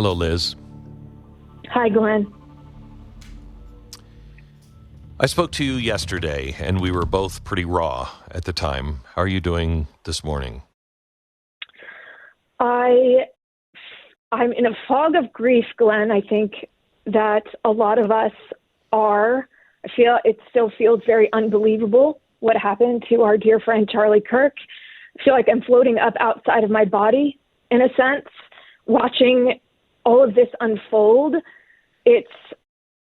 Hello, Liz. Hi, Glenn. I spoke to you yesterday, and we were both pretty raw at the time. How are you doing this morning? I'm in a fog of grief, Glenn. I think that a lot of us are. I feel it still feels very unbelievable what happened to our dear friend Charlie Kirk. I feel like I'm floating up outside of my body, in a sense, watching all of this unfold. It's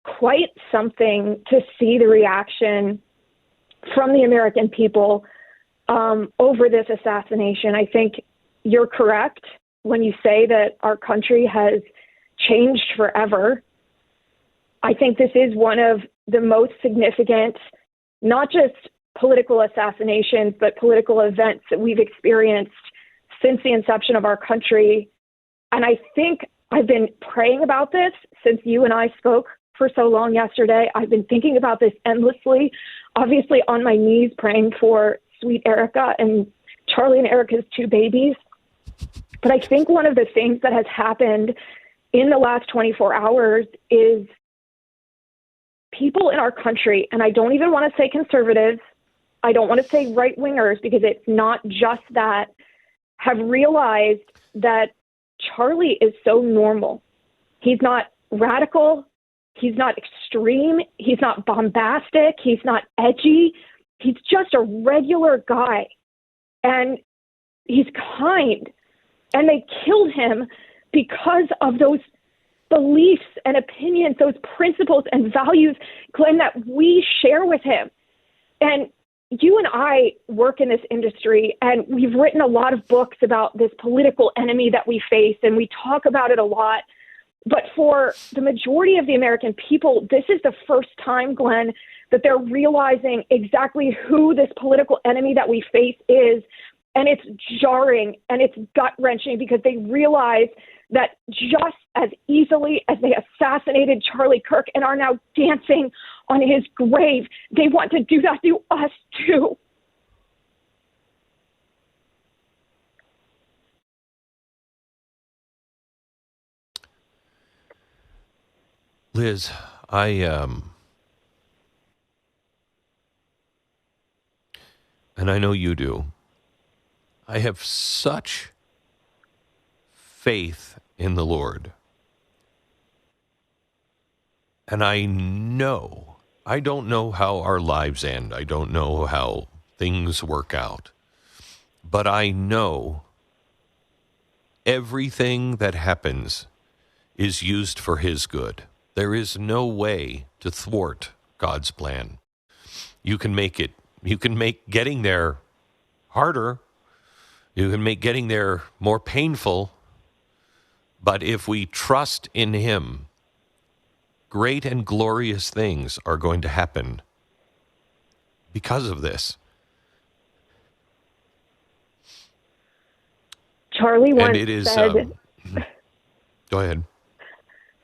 quite something to see the reaction from the American people over this assassination. I think you're correct when you say that our country has changed forever. I think this is one of the most significant, not just political assassinations, but political events that we've experienced since the inception of our country. And I think I've been praying about this since you and I spoke for so long yesterday. I've been thinking about this endlessly, obviously on my knees praying for sweet Erica and Charlie and Erica's two babies. But I think one of the things that has happened in the last 24 hours is people in our country, and I don't even want to say conservatives, I don't want to say right-wingers, because it's not just that, have realized that Charlie is so normal. He's not radical. He's not extreme. He's not bombastic. He's not edgy. He's just a regular guy. And he's kind. And they killed him because of those beliefs and opinions, those principles and values, Glenn, that we share with him. And you and I work in this industry, and we've written a lot of books about this political enemy that we face, and we talk about it a lot. But for the majority of the American people, this is the first time, Glenn, that they're realizing exactly who this political enemy that we face is. And it's jarring and it's gut-wrenching, because they realize that just as easily as they assassinated Charlie Kirk and are now dancing on his grave, they want to do that to us too. Liz, and I know you do, I have such faith in the Lord. And I don't know how our lives end. I don't know how things work out. But I know everything that happens is used for His good. There is no way to thwart God's plan. You can make getting there harder. You can make getting there more painful. But if we trust in Him, great and glorious things are going to happen because of this. Charlie once said... Go ahead.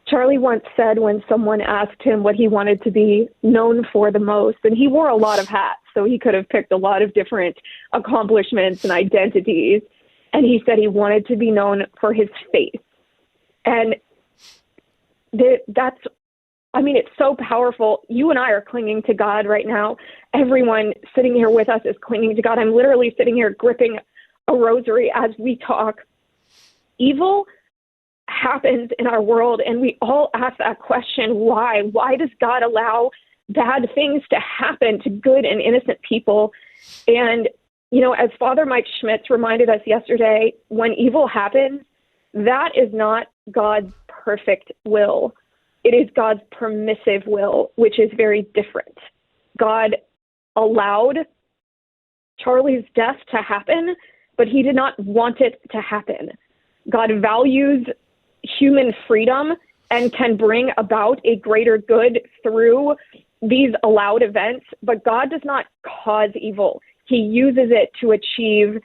Charlie once said, when someone asked him what he wanted to be known for the most, and he wore a lot of hats, so he could have picked a lot of different accomplishments and identities, and he said he wanted to be known for his faith. And it's so powerful. You and I are clinging to God right now. Everyone sitting here with us is clinging to God. I'm literally sitting here gripping a rosary as we talk. Evil happens in our world, and we all ask that question, why? Why does God allow bad things to happen to good and innocent people? And, as Father Mike Schmitz reminded us yesterday, when evil happens, that is not God's perfect will. It is God's permissive will, which is very different. God allowed Charlie's death to happen, but He did not want it to happen. God values human freedom and can bring about a greater good through these allowed events, but God does not cause evil. He uses it to achieve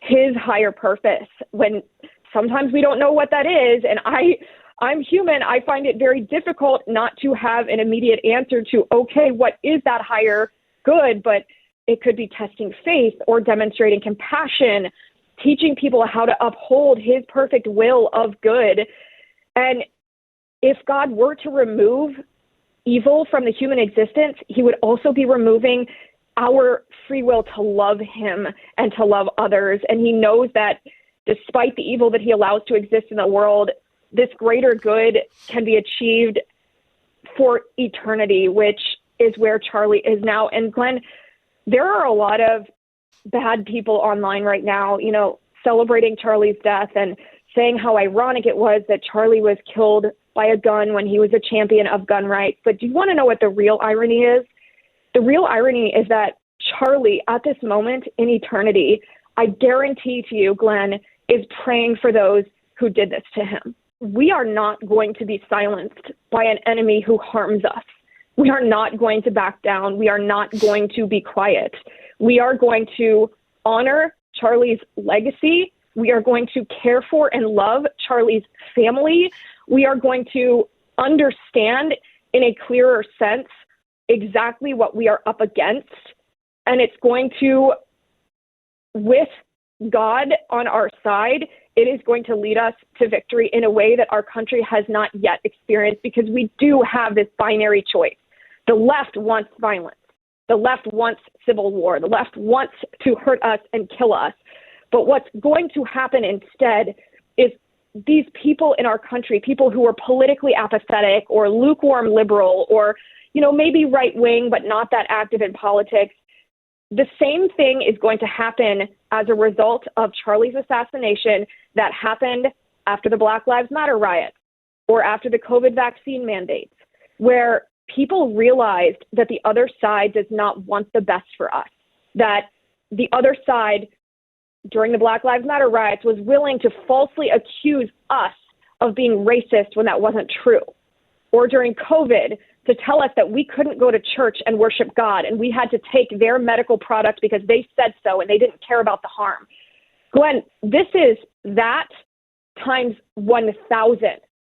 His higher purpose. When sometimes we don't know what that is, and I'm human, I find it very difficult not to have an immediate answer to, okay, what is that higher good? But it could be testing faith or demonstrating compassion, teaching people how to uphold His perfect will of good. And if God were to remove evil from the human existence, he would also be removing our free will to love him and to love others. And he knows that despite the evil that he allows to exist in the world, this greater good can be achieved for eternity, which is where Charlie is now. And Glenn, there are a lot of bad people online right now, celebrating Charlie's death and saying how ironic it was that Charlie was killed by a gun when he was a champion of gun rights. But do you want to know what the real irony is? The real irony is that Charlie, at this moment in eternity, I guarantee to you, Glenn, is praying for those who did this to him. We are not going to be silenced by an enemy who harms us. We are not going to back down. We are not going to be quiet. We are going to honor Charlie's legacy. We are going to care for and love Charlie's family. We are going to understand in a clearer sense exactly what we are up against. And it's going to, with God on our side, it is going to lead us to victory in a way that our country has not yet experienced, because we do have this binary choice. The left wants violence. The left wants civil war. The left wants to hurt us and kill us. But what's going to happen instead is these people in our country, people who are politically apathetic or lukewarm liberal or, maybe right wing, but not that active in politics, the same thing is going to happen as a result of Charlie's assassination that happened after the Black Lives Matter riots or after the COVID vaccine mandates, where people realized that the other side does not want the best for us, that the other side during the Black Lives Matter riots was willing to falsely accuse us of being racist when that wasn't true, or during COVID to tell us that we couldn't go to church and worship God and we had to take their medical product because they said so and they didn't care about the harm. Glenn, this is that times 1,000.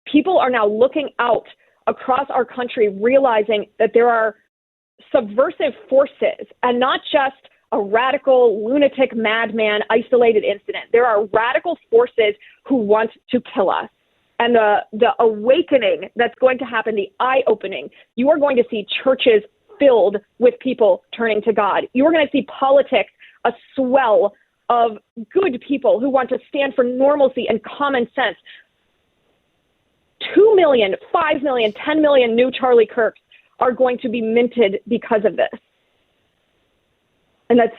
People are now looking out across our country, realizing that there are subversive forces and not just a radical, lunatic, madman, isolated incident. There are radical forces who want to kill us. And the awakening that's going to happen, the eye-opening, you are going to see churches filled with people turning to God. You are going to see politics, a swell of good people who want to stand for normalcy and common sense. 2 million, 5 million, 10 million new Charlie Kirks are going to be minted because of this. And that's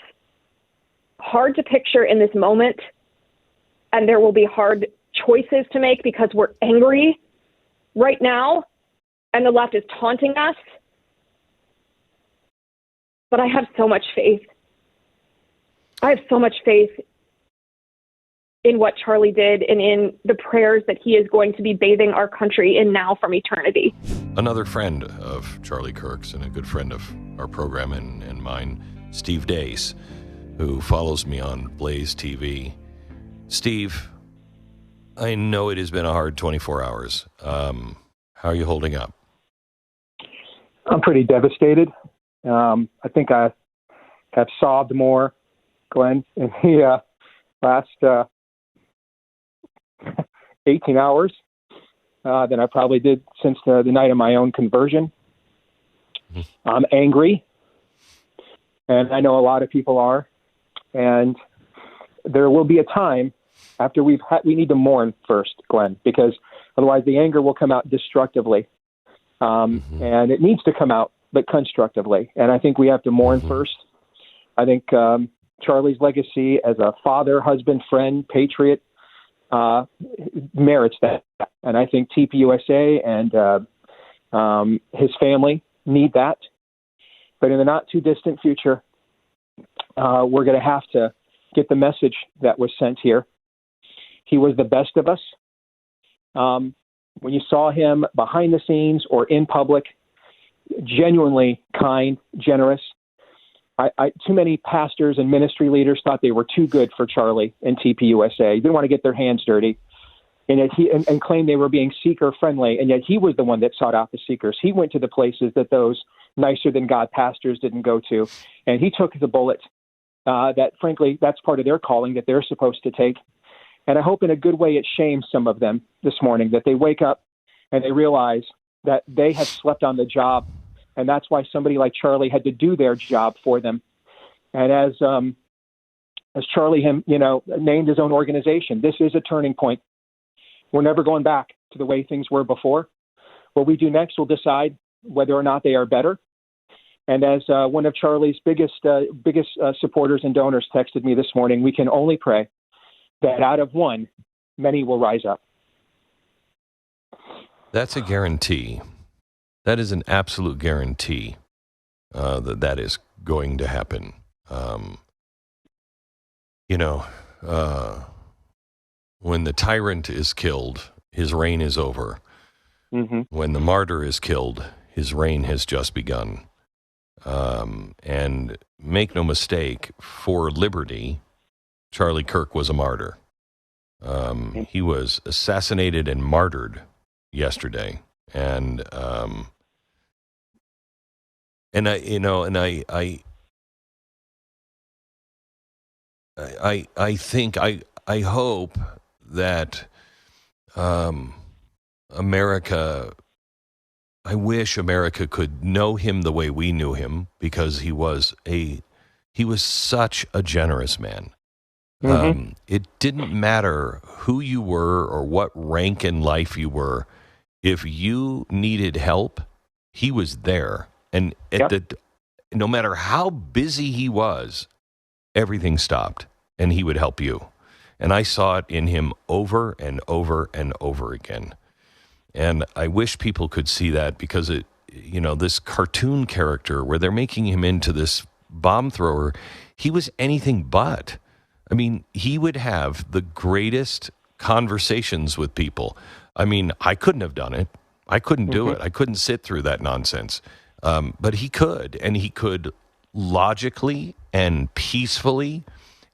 hard to picture in this moment. And there will be hard choices to make because we're angry right now and the left is taunting us. But I have so much faith. I have so much faith in what Charlie did and in the prayers that he is going to be bathing our country in now from eternity. Another friend of Charlie Kirk's and a good friend of our program and mine, Steve Deace, who follows me on BlazeTV. Steve, I know it has been a hard 24 hours. How are you holding up? I'm pretty devastated. I think I have sobbed more, Glenn, in the last 18 hours than I probably did since the night of my own conversion. Mm-hmm. I'm angry, and I know a lot of people are. And there will be a time after we need to mourn first, Glenn, because otherwise the anger will come out destructively. And it needs to come out, but constructively. And I think we have to mourn first. I think Charlie's legacy as a father, husband, friend, patriot merits that. And I think TPUSA and his family need that. But in the not too distant future, we're going to have to get the message that was sent here. He was the best of us. When you saw him behind the scenes or in public, genuinely kind, generous. Too many pastors and ministry leaders thought they were too good for Charlie and TPUSA. Didn't want to get their hands dirty, and yet and claimed they were being seeker friendly. And yet he was the one that sought out the seekers. He went to the places that those nicer than God pastors didn't go to, and he took the bullet. That frankly, that's part of their calling that they're supposed to take. And I hope in a good way it shames some of them this morning, that they wake up and they realize that they have slept on the job. And that's why somebody like Charlie had to do their job for them. And as Charlie named his own organization, this is a turning point. We're never going back to the way things were before. What we do next will decide whether or not they are better. And as one of Charlie's biggest supporters and donors texted me this morning, we can only pray that out of one, many will rise up. That's a guarantee. That is an absolute guarantee that is going to happen. When the tyrant is killed, his reign is over. Mm-hmm. When the martyr is killed, his reign has just begun. And make no mistake, for liberty, Charlie Kirk was a martyr. He was assassinated and martyred yesterday. And I hope that America, I wish America could know him the way we knew him, because he was such a generous man. Mm-hmm. It didn't matter who you were or what rank in life you were. If you needed help, he was there. And no matter how busy he was, everything stopped and he would help you. And I saw it in him over and over and over again. And I wish people could see that, because this cartoon character where they're making him into this bomb thrower, he was anything but. I mean, he would have the greatest conversations with people. I mean, I couldn't have done it. I couldn't do it. I couldn't sit through that nonsense. But he could, and he could logically and peacefully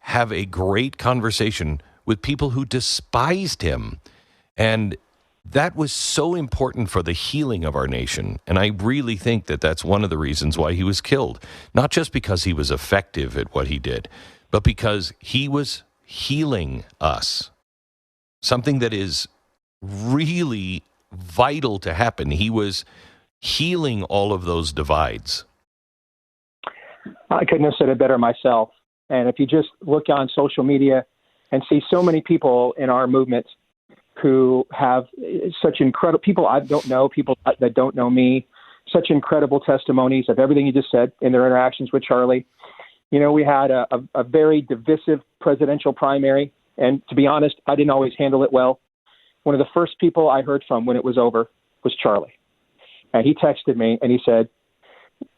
have a great conversation with people who despised him. And that was so important for the healing of our nation. And I really think that that's one of the reasons why he was killed. Not just because he was effective at what he did, but because he was healing us. Something that is really vital to happen. He was healing all of those divides. I couldn't have said it better myself. And if you just look on social media and see so many people in our movement who have such incredible, people I don't know, people that don't know me, such incredible testimonies of everything you just said in their interactions with Charlie. We had a very divisive presidential primary. And to be honest, I didn't always handle it well. One of the first people I heard from when it was over was Charlie. And he texted me and he said,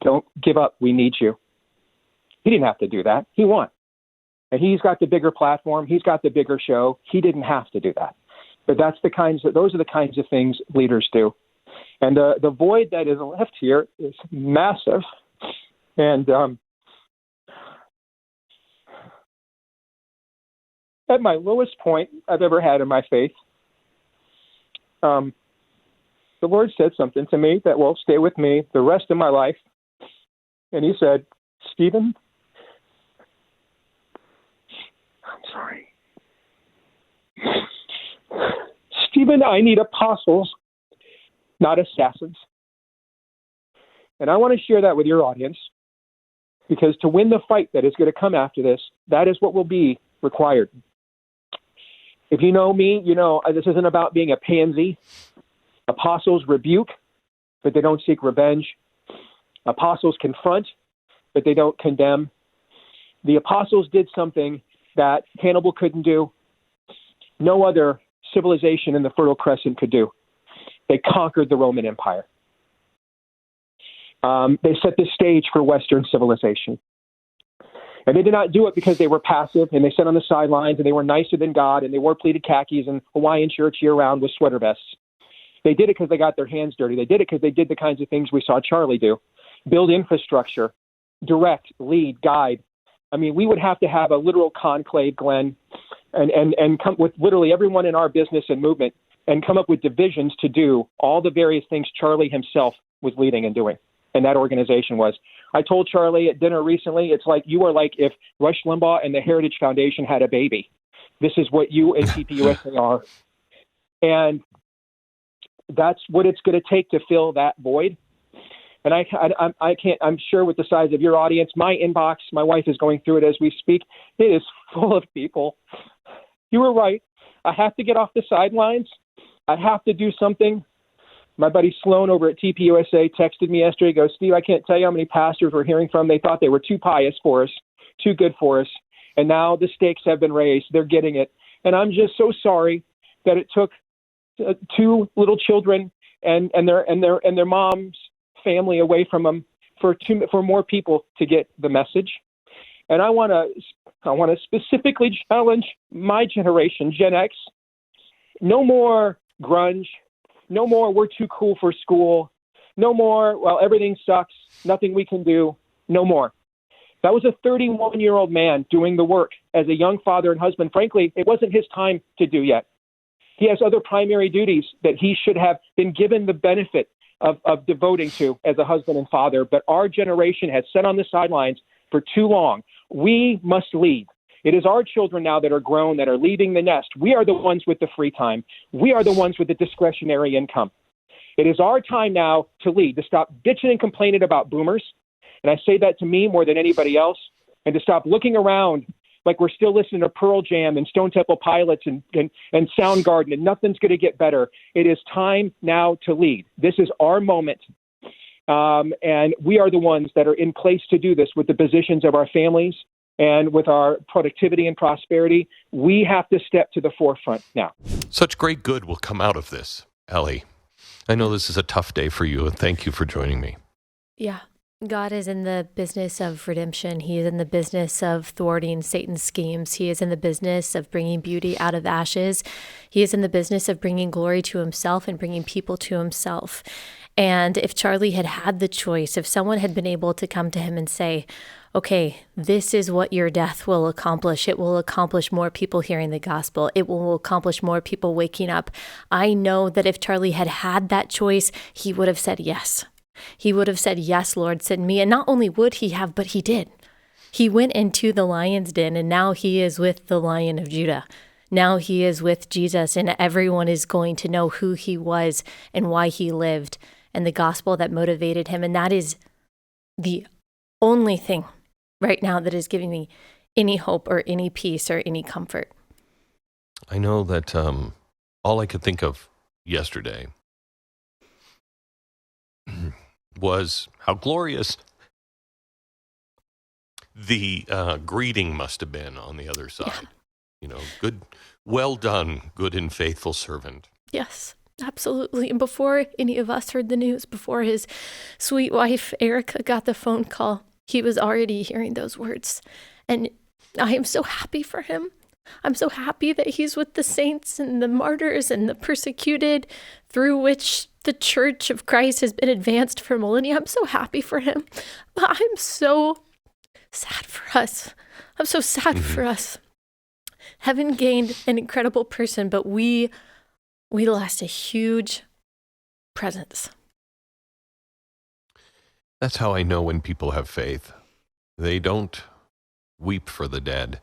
"Don't give up. We need you." He didn't have to do that. He won. And he's got the bigger platform. He's got the bigger show. He didn't have to do that. But those are the kinds of things leaders do. And the void that is left here is massive. And at my lowest point I've ever had in my faith, the Lord said something to me that will stay with me the rest of my life. And he said, "Stephen," I'm sorry. "Stephen, I need apostles, not assassins." And I want to share that with your audience, because to win the fight that is going to come after this, that is what will be required. If you know me, this isn't about being a pansy. Apostles rebuke, but they don't seek revenge. Apostles confront, but they don't condemn. The apostles did something that Hannibal couldn't do. No other civilization in the Fertile Crescent could do. They conquered the Roman Empire. They set the stage for Western civilization. And they did not do it because they were passive and they sat on the sidelines and they were nicer than God and they wore pleated khakis and Hawaiian shirts year-round with sweater vests. They did it because they got their hands dirty. They did it because they did the kinds of things we saw Charlie do. Build infrastructure, direct, lead, guide. I mean, we would have to have a literal conclave, Glenn, and come with literally everyone in our business and movement and come up with divisions to do all the various things Charlie himself was leading and doing. And that organization was. I told Charlie at dinner recently, it's like you are like if Rush Limbaugh and the Heritage Foundation had a baby. This is what you and TPUSA are. And that's what it's going to take to fill that void. And I can't, I'm sure with the size of your audience, my inbox, my wife is going through it as we speak. It is full of people. You were right. I have to get off the sidelines. I have to do something. My buddy Sloan over at TPUSA texted me yesterday, goes, Steve, I can't tell you how many pastors we're hearing from. They thought they were too pious for us, too good for us. And now the stakes have been raised. They're getting it. And I'm just so sorry that it took two little children and their mom's family away from them for more people to get the message. And I want to specifically challenge my generation, Gen X. No more grunge. No more we're too cool for school. No more, well, everything sucks. Nothing we can do. No more. That was a 31-year-old man doing the work as a young father and husband. Frankly, it wasn't his time to do yet. He has other primary duties that he should have been given the benefit of devoting to as a husband and father. But our generation has sat on the sidelines for too long. We must lead. It is our children now that are grown, that are leaving the nest. We are the ones with the free time. We are the ones with the discretionary income. It is our time now to lead, to stop bitching and complaining about boomers. And I say that to me more than anybody else, and to stop looking around like we're still listening to Pearl Jam and Stone Temple Pilots and Soundgarden, and nothing's going to get better. It is time now to lead. This is our moment. And we are the ones that are in place to do this with the positions of our families and with our productivity and prosperity. We have to step to the forefront now. Such great good will come out of this, Allie. I know this is a tough day for you, and thank you for joining me. Yeah. God is in the business of redemption. He is in the business of thwarting Satan's schemes. He is in the business of bringing beauty out of ashes. He is in the business of bringing glory to himself and bringing people to himself. And if Charlie had had the choice, if someone had been able to come to him and say, okay, this is what your death will accomplish. It will accomplish more people hearing the gospel. It will accomplish more people waking up. I know that if Charlie had had that choice, he would have said yes. He would have said, yes, Lord, send me. And not only would he have, but he did. He went into the lion's den, and now he is with the Lion of Judah. Now he is with Jesus, and everyone is going to know who he was and why he lived and the gospel that motivated him. And that is the only thing right now that is giving me any hope or any peace or any comfort. I know that all I could think of yesterday was how glorious the greeting must have been on the other side. Yeah. You know, good, well done, good and faithful servant. Yes, absolutely. And before any of us heard the news, before his sweet wife, Erica, got the phone call, he was already hearing those words. And I am so happy for him. I'm so happy that he's with the saints and the martyrs and the persecuted through which the Church of Christ has been advanced for millennia. I'm so happy for him. But I'm so sad for us. I'm so sad for us. Heaven gained an incredible person, but we lost a huge presence. That's how I know when people have faith. They don't weep for the dead.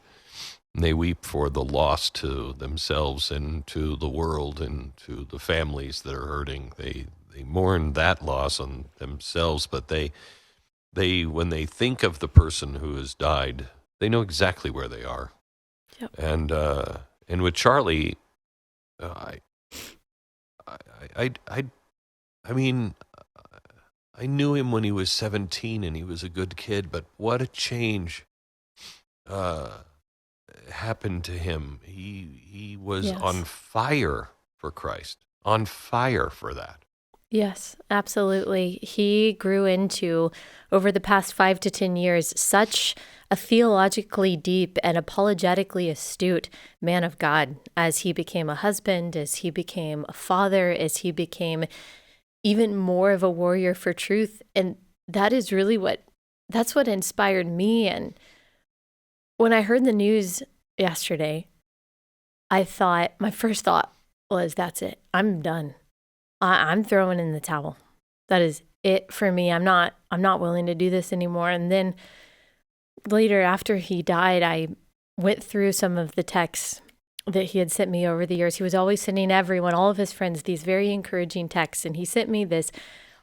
They weep for the loss to themselves and to the world and to the families that are hurting. They mourn that loss on themselves, but they when they think of the person who has died, they know exactly where they are. Yep. And with Charlie, I mean, I knew him when he was 17 and he was a good kid, but what a change happened to him. He was on fire for Christ, on fire for that. Yes, absolutely. He grew into, over the past 5 to 10 years, such a theologically deep and apologetically astute man of God as he became a husband, as he became a father, as he became even more of a warrior for truth. And that is really that's what inspired me. And when I heard the news yesterday, my first thought was, that's it. I'm done. I'm throwing in the towel. That is it for me. I'm not willing to do this anymore. And then later, after he died, I went through some of the texts that he had sent me over the years. He was always sending everyone, all of his friends, these very encouraging texts. And he sent me this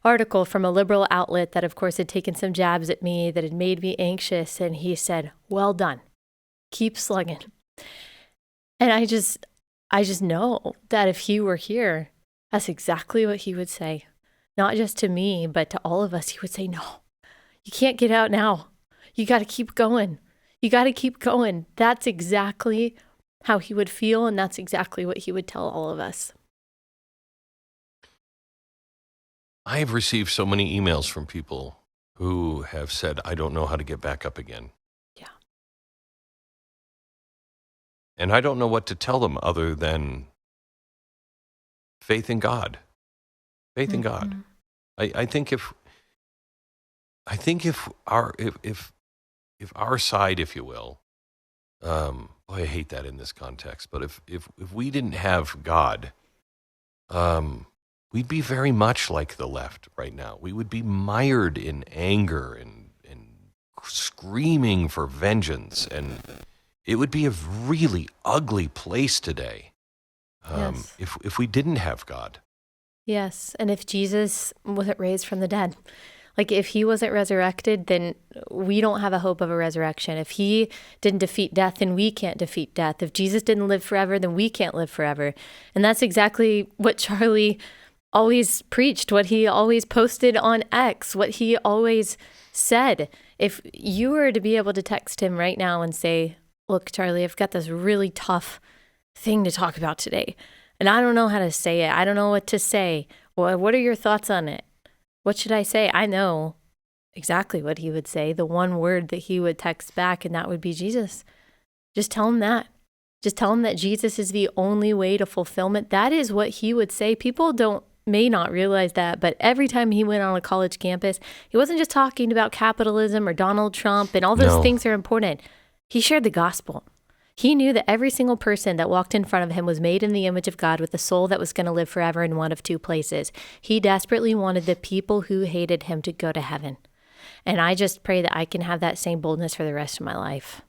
article from a liberal outlet that, of course, had taken some jabs at me, that had made me anxious. And he said, "Well done. Keep slugging." And I just know that if he were here, that's exactly what he would say. Not just to me, but to all of us. He would say, "No, you can't get out now. You got to keep going. You got to keep going." That's exactly how he would feel, and that's exactly what he would tell all of us. I have received so many emails from people who have said, "I don't know how to get back up again." Yeah. And I don't know what to tell them other than faith in God. Faith in God. I think if our side, if you will, boy, I hate that in this context, but if we didn't have God, we'd be very much like the left right now. We would be mired in anger and screaming for vengeance, and it would be a really ugly place today Yes. if we didn't have God. Yes. And if Jesus wasn't raised from the dead, like if he wasn't resurrected, then we don't have a hope of a resurrection. If he didn't defeat death, then we can't defeat death. If Jesus didn't live forever, then we can't live forever. And that's exactly what Charlie always preached, what he always posted on X, what he always said. If you were to be able to text him right now and say, "Look, Charlie, I've got this really tough thing to talk about today, and I don't know how to say it. I don't know what to say. Well, what are your thoughts on it? What should I say?" I know exactly what he would say, the one word that he would text back, and that would be Jesus. Just tell him that. Just tell him that Jesus is the only way to fulfillment. That is what he would say. People may not realize that, but every time he went on a college campus, he wasn't just talking about capitalism or Donald Trump, and all those things are important. He shared the gospel. He knew that every single person that walked in front of him was made in the image of God with a soul that was going to live forever in one of two places. He desperately wanted the people who hated him to go to heaven. And I just pray that I can have that same boldness for the rest of my life.